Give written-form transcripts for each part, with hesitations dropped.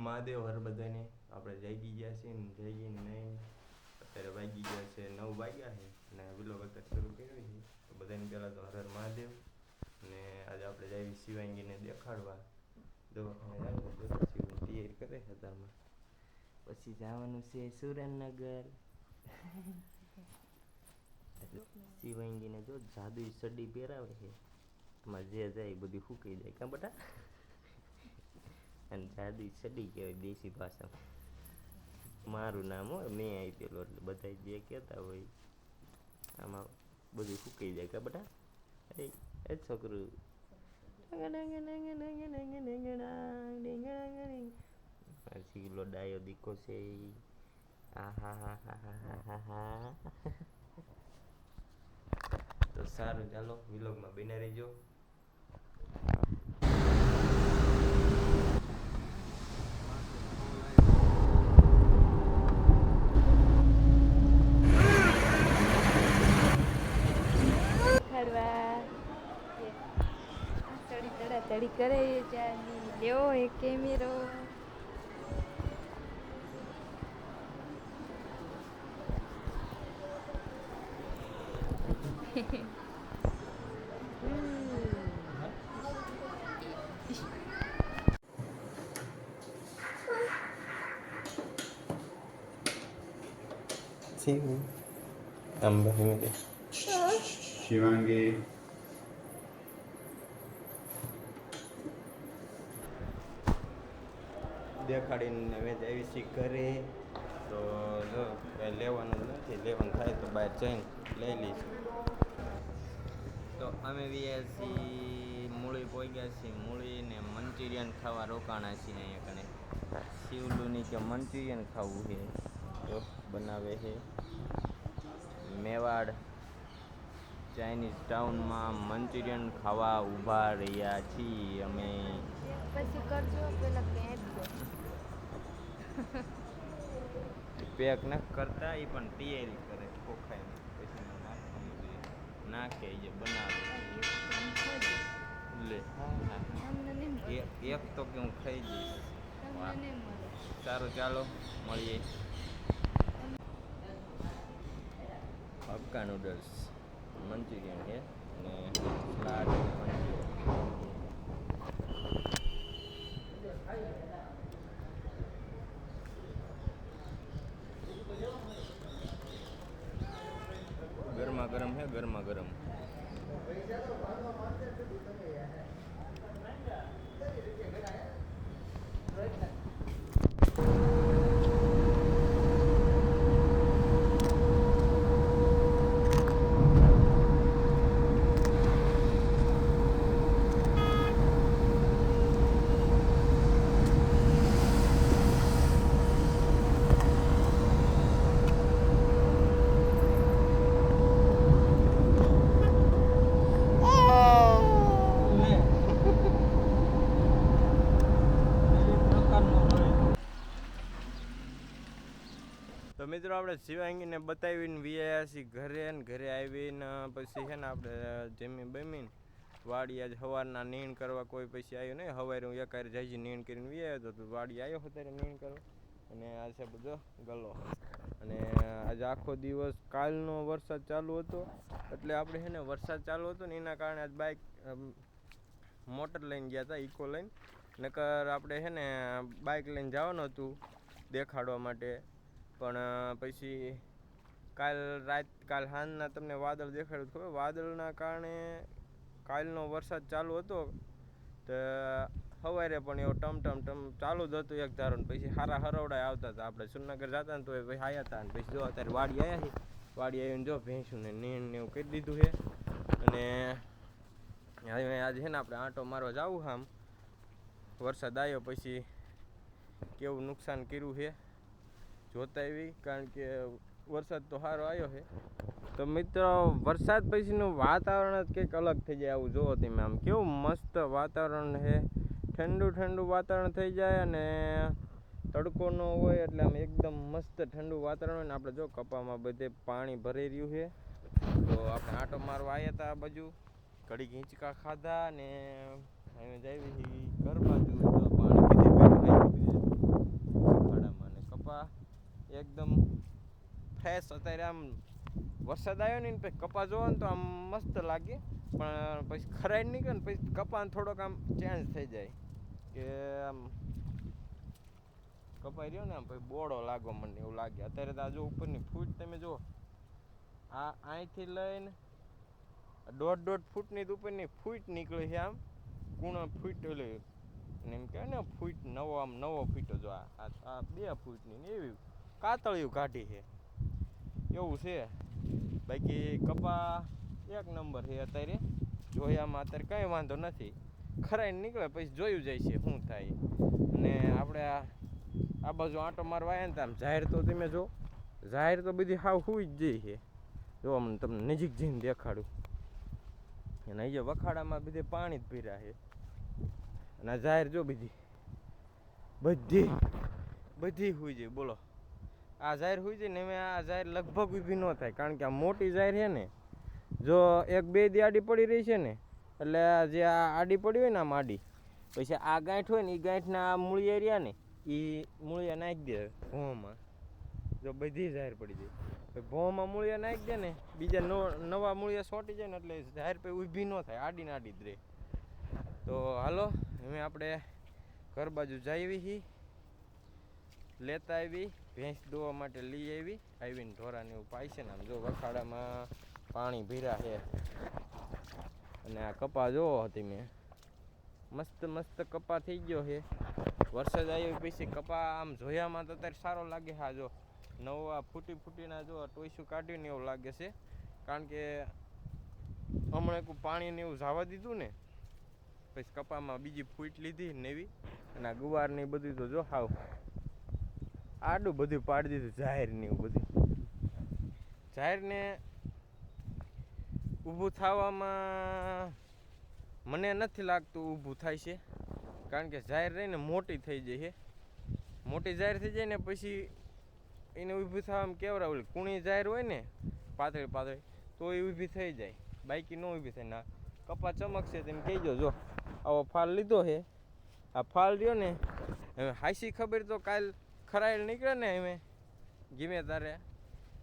મહાદેવ હર બધાને. આપણે જાગી ગયા છીએ ને જાગીને નહીં અત્યારે વાગી ગયા છે 9 વાગ્યા છે અને વિલોગ અત્યારે શરૂ કર્યો છે. તો બધાને પહેલાં તો હર હર મહાદેવ. અને આજે આપણે જઈએ શિવાંગીને દેખાડવા દવાખાને જવાનું તૈયારી કરે છે અત્યારમાં. પછી જવાનું છે સુરેન્દ્રનગર. શિવાંગીને જો જાદુઈ સડી પહેરાવે છે. એમાં જે જાય એ બધું ફૂંકાઈ જાય કાં બટા. અને જાદુઈ સડી કહેવાય દેશી ભાષામાં. મારું નામ હોય મેં આપેલું એટલે બધા જે કહેતા હોય આમાં બધું ફૂંકાઈ જાય કાં બટા. એ છોકરું શીલો ડાયો દીકો છે. તો સારું ચાલો વિલોગમાં બન્યા રહેજો. તડી કરે ચાલી લ્યો એક કેમેરો. શિવાંગી દેખાડીને મેં આવી છીએ ઘરે. તો જો કાંઈ લેવાનું નથી, લેવાનું થાય તો બહાર જઈને લઈ લઈશું. તો અમે વ્યા છીએ મૂળી પહોંચ્યા છીએ. મૂળી ને મંચુરિયન ખાવા રોકાણા છીએ અહીંયા કને. શિવલુની કે મંચુરિયન ખાવું છે તો બનાવે છે મેવાડ ચાઇનીઝ ટાઉનમાં મંચુરિયન ખાવા ઊભા રહ્યા છીએ અમે. પછી કરજો પેલા પેક ન કરતા એ પણ તૈયારી કરે ખોખાય પછી નાખવાનું જોઈએ. નાખે જે બનાવે લે એક તો કે હું ખાઈ જઈશ. સારું ચાલો મળીએ. હક્કા નૂડલ્સ મંચુરિયન છે અને સલાડ ગરમા ગરમ છે ગરમા ગરમ. તો મિત્રો આપણે શિવાંગીને બતાવીને વ્યાયા છીએ ઘરે ને ઘરે આવીને પછી છે ને આપણે જમી બમીને વાડી આજ સવારના નીણ કરવા કોઈ પછી આવ્યું નહીં. સવારે હું એકારે જઈ નીણ કરીને વ્યાયો હતો વાડી આવ્યો અત્યારે નીણ કરવા. અને આ છે બધો ગલો. અને આજે આખો દિવસ કાલનો વરસાદ ચાલુ હતો એટલે આપણે છે ને વરસાદ ચાલુ હતો ને એના કારણે આજ બાઇક મોટર લઈને ગયા હતા ઇકો લઈને. નકર આપણે છે ને બાઇક લઈને જવાનું હતું દેખાડવા માટે. પણ પછી કાલ સાંજના તમને વાદળ દેખાડ્યું ખબર. વાદળના કારણે કાલનો વરસાદ ચાલુ હતો તો સવારે પણ એવો ટમ ચાલુ જ હતું એક ધારો. પછી સારા હરવડા આવતા હતા. આપણે સુરનગર જતા ને તો પછી આવ્યા હતા. અને પછી જો અત્યારે વાડી આવ્યા છે. વાડી આવીને જો ભેંસું ને નીણ ને એવું કરી દીધું છે. અને આજે છે ને આપણે આંટો મારવા જવું આમ વરસાદ આવ્યો પછી કેવું નુકસાન કર્યું છે જોતા એવી. કારણ કે વરસાદ તો સારો આવ્યો છે. તો મિત્રો વરસાદ પછીનું વાતાવરણ જ કંઈક અલગ થઈ જાય આવું જુઓ તમે. આમ કેવું મસ્ત વાતાવરણ છે. ઠંડુ વાતાવરણ થઈ જાય અને તડકો ન હોય એટલે આમ એકદમ મસ્ત ઠંડુ વાતાવરણ હોય ને. આપણે જો કપામાં બધે પાણી ભરાઈ રહ્યું છે. તો આપણે આંટો મારવા આવ્યા હતા આ બાજુ. ઘડીક હિંચકા ખાધા ને અમે જઈએ ઘર બાજુ પાણી પીધે. ફ્રેશ અત્યારે આમ વરસાદ આવ્યો ને પછી કપા જોવો ને તો આમ મસ્ત લાગે, પણ પછી ખરાઈ નીકળે ને પછી કપાને થોડોક આમ ચેન્જ થઈ જાય કે આમ કપાઈ રહ્યો ને આમ પછી બોળો લાગવા મને એવું લાગે. અત્યારે તો આ જો ઉપરની ફૂટ તમે જુઓ, આ અહીંથી લઈને 1.5 ફૂટની ઉપરની ફૂટ નીકળી છે, આમ કુણા ફૂટ ઓલી એમ કહેવાય ને ફૂટ નવો ફૂટો જો આ 2 ફૂટની ને એવી કાતળિયું કાઢી છે એવું છે. બાકી કપા એક નંબર છે અત્યારે જોયામાં, અત્યારે કંઈ વાંધો નથી. ખરાઈને નીકળે પછી જોયું જાય છે શું થાય. અને આપણે આ બાજુ આંટો મારવા આવ્યા ને તો આમ જાહેર તો તમે જો, જાહેર તો બધી હાવ હુઈ જ જઈ છે. જો મને તમને નજીક જઈને દેખાડું, અને અહીંયા વખાડામાં બધે પાણી જ ભર્યા છે. અને આ જાહેર જો બધી હુઈ જાય. બોલો આ જાહેર હુઈ જાય ને હવે આ જાહેર લગભગ ઊભી ન થાય, કારણ કે આ મોટી જાહેર છે ને, જો 1-2 દી આડી પડી રહી છે ને એટલે જે આ આડી પડી હોય ને આમ આડી, પછી આ ગાંઠ હોય ને એ ગાંઠના આ મૂળિયા રહ્યા ને એ મૂળિયા નાખી દે ભોંમાં. જો બધી જાહેર પડી જાય ભોંમાં મૂળિયા નાખી દે ને, બીજા નવા મૂળિયા સોટી જાય ને એટલે જાહેર પછી ઊભી ન થાય, આડીને આડી જ રહે. તો હાલો હવે આપણે ઘર બાજુ જઈએ છીએ, લેતા આવી ભેંસ દોવા માટે લઈ આવીને ઢોરાને એવું પાય છે ને. આમ જો વખાડામાં પાણી ભર્યા છે, અને આ કપા જોવો તમે મસ્ત કપા થઈ ગયો છે. વરસાદ આવ્યો પછી કપા આમ જોયામાં તો અત્યારે સારો લાગે. હા જો નવા ફૂટીના જો ટોયસું કાઢ્યું ને એવું લાગે છે, કારણ કે હમણાં કોઈ પાણી ને એવું જવા દીધું ને પછી કપામાં બીજી ફૂટ લીધી નવી. અને આ ગુવાર ને બધું તો જો હાવ આડું બધું પાડી દીધું જાહેર ને એવું બધું. જાહેરને ઊભું થવામાં મને નથી લાગતું ઊભું થાય છે, કારણ કે જાહેર રહીને મોટી થઈ જાય છે. મોટી જાહેર થઈ જાય ને પછી એને ઊભી થવામાં કેવડા ઓલી કુણી જાહેર હોય ને પાતળી તો એ ઊભી થઈ જાય, બાકી ન ઊભી થાય. ના કપા ચમકશે તેમ કહેજો. જો આવો ફાલ લીધો છે, આ ફાલ રહ્યો ને હવે હાસી ખબર તો કાલ ખરાયેલ નીકળે ને હવે ગમે તારે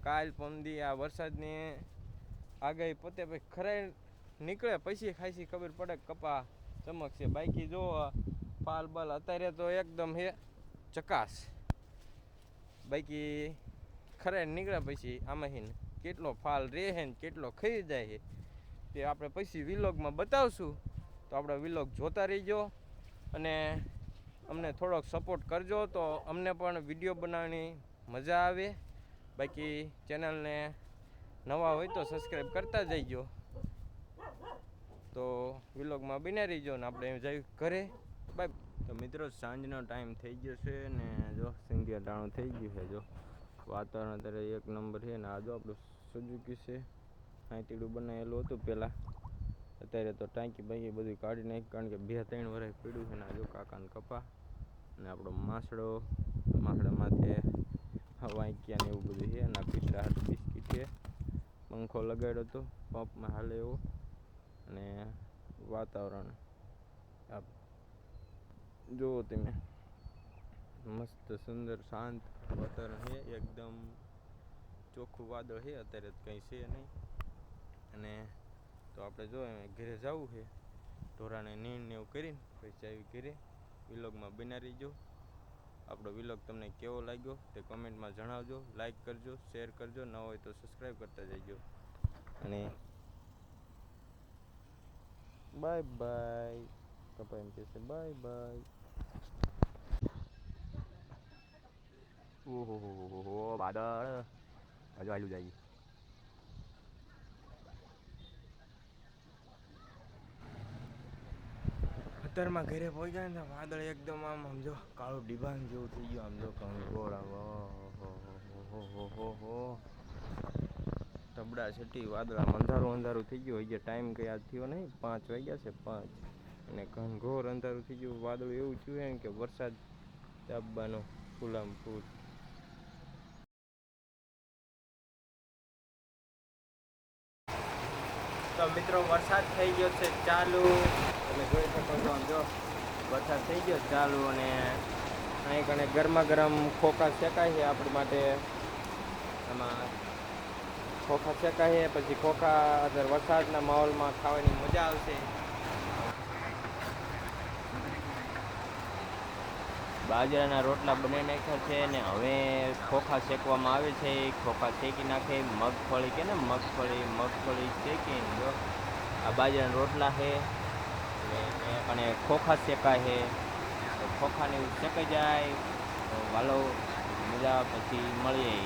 કાલ પમદી આ વરસાદની આગાહી પતે પછી ખરાયેલ નીકળે પછી ખાસી ખબર પડે કપા ચમકશે. બાકી જો ફાલ બાલ અત્યારે તો એકદમ હે ચકાસ. બાકી ખરાયેલ નીકળે પછી આમાં કેટલો ફાલ રહે છે ને કેટલો ખાઈ જાય છે તે આપણે પછી વિલોગમાં બતાવશું. તો આપણે વિલોગ જોતા રહીજો અને અમને થોડોક સપોર્ટ કરજો, તો અમને પણ વિડીયો બનાવવાની મજા આવે. બાકી ચેનલને નવા હોય તો સબસ્ક્રાઈબ કરતા જઈજો. તો વિલોગમાં બન્યા રહીજો ને આપણે જઈ ઘરે. બાય. તો મિત્રો સાંજનો ટાઈમ થઈ ગયો છે ને જો સિંધિયા ટાણું થઈ ગયું છે. જો વાતાવરણ અત્યારે એક નંબર છે ને આ જો આપણું સુઝુકી છે, હાંતીડું બનાવેલું હતું પહેલાં. અત્યારે તો ટાંકી બાંકી બધું કાઢી નાખી, કારણ કે 2-3 વર્ષ પીડ્યું છે ને. આ જો કાકાને કપા અને આપણો માસડા માથે વાંક્યા ને એવું બધું છે. અને આ પીતરા હાથ બિસ્કીટ છે, પંખો લગાડ્યો હતો પંપમાં હાલે એવો. અને વાતાવરણ જુઓ તમે મસ્ત સુંદર શાંત વાતાવરણ છે, એકદમ ચોખ્ખું વાદળ છે. અત્યારે કંઈ છે નહીં. અને તો આપણે જો ઘરે જવું છે, ઢોરાને નીણ ને એવું કરીને પછી આવી ઘરે. વિલોગમાં બન્યા રહીજો. આપણો વિલોગ તમને કેવો લાગ્યો તે કમેન્ટમાં જણાવજો. લાઈક કરજો, શેર કરજો, ન હોય તો સબસ્ક્રાઈબ કરતા જઈજો. અને બાય બાય. કપા એમ કહેશે બાય બાય. ઓહો વાદળ હજુ આયલું જાય. અત્યારમાં ઘરે પહોંચ્યા ને વાદળ એકદમ આમ જો કાળું ડિબાંગ જેવું થઈ ગયું. આમ જો કંગોળ હો ધબડા છટી વાદળા અંધારું થઈ ગયું. હજી ટાઈમ કંઈ આજ થયો નહીં, 5 વાગ્યા છે 5. અને ઘનઘોર અંધારું થઈ ગયું. વાદળ એવું થયું એમ કે વરસાદ ચાબવાનો ફૂલામ ફૂલ. તો મિત્રો વરસાદ થઈ ગયો છે ચાલુ, તમે જોઈ શકો છો. આમ જો વરસાદ થઈ ગયો ચાલુ, અને અહીં કણે ગરમા ગરમ ખોખા શેકાય છે આપણી માટે. એમાં ખોખા શેકાય પછી ખોખા અત્યારે વરસાદના માહોલમાં ખાવાની મજા આવશે. બાજરાના રોટલા બનાવી નાખ્યા છે ને હવે ખોખા શેકવામાં આવે છે. ખોખા શેકી નાખે મગફળી કે ને મગફળી શેકીને જો આ બાજરાના રોટલા છે અને ખોખા શેકાય છે. તો ખોખાને એવું શેકાઈ જાય તો વાલો મજા પછી મળીએ.